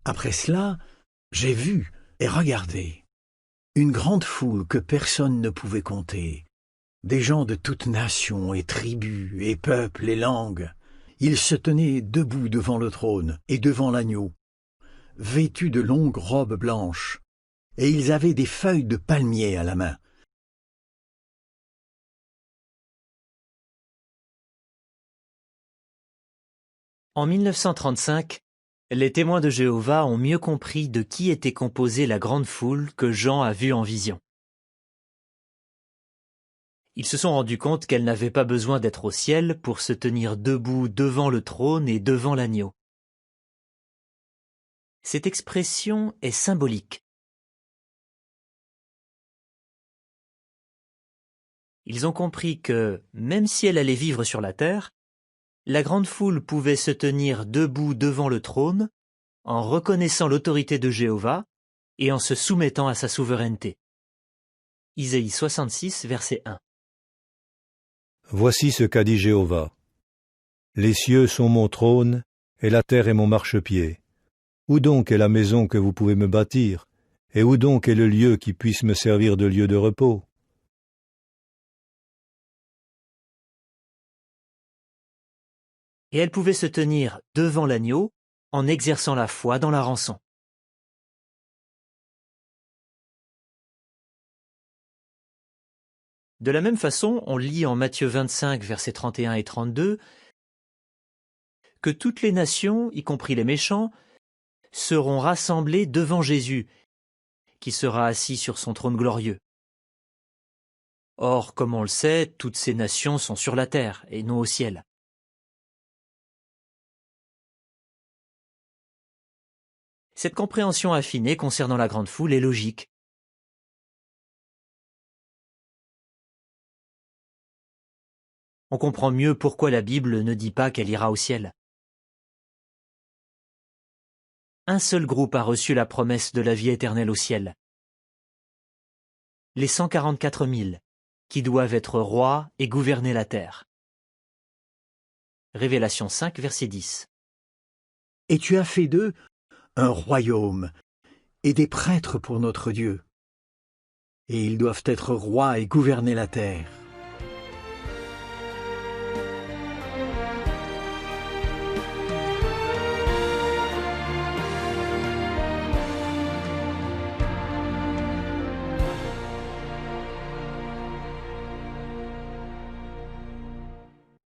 Après cela, j'ai vu et regardé une grande foule que personne ne pouvait compter, des gens de toutes nations et tribus et peuples et langues. Ils se tenaient debout devant le trône et devant l'agneau, vêtus de longues robes blanches, et ils avaient des feuilles de palmier à la main. En 1935, les témoins de Jéhovah ont mieux compris de qui était composée la grande foule que Jean a vue en vision. Ils se sont rendus compte qu'elle n'avait pas besoin d'être au ciel pour se tenir debout devant le trône et devant l'agneau. Cette expression est symbolique. Ils ont compris que, même si elle allait vivre sur la terre, la grande foule pouvait se tenir debout devant le trône en reconnaissant l'autorité de Jéhovah et en se soumettant à sa souveraineté. Isaïe 66, verset 1. Voici ce qu'a dit Jéhovah. Les cieux sont mon trône, et la terre est mon marchepied. Où donc est la maison que vous pouvez me bâtir, et où donc est le lieu qui puisse me servir de lieu de repos? Et elle pouvait se tenir devant l'agneau en exerçant la foi dans la rançon. De la même façon, on lit en Matthieu 25, versets 31 et 32, que toutes les nations, y compris les méchants, seront rassemblées devant Jésus, qui sera assis sur son trône glorieux. Or, comme on le sait, toutes ces nations sont sur la terre et non au ciel. Cette compréhension affinée concernant la grande foule est logique. On comprend mieux pourquoi la Bible ne dit pas qu'elle ira au ciel. Un seul groupe a reçu la promesse de la vie éternelle au ciel. Les 144 000, qui doivent être rois et gouverner la terre. Révélation 5, verset 10. Et tu as fait d'eux un royaume et des prêtres pour notre Dieu. Et ils doivent être rois et gouverner la terre.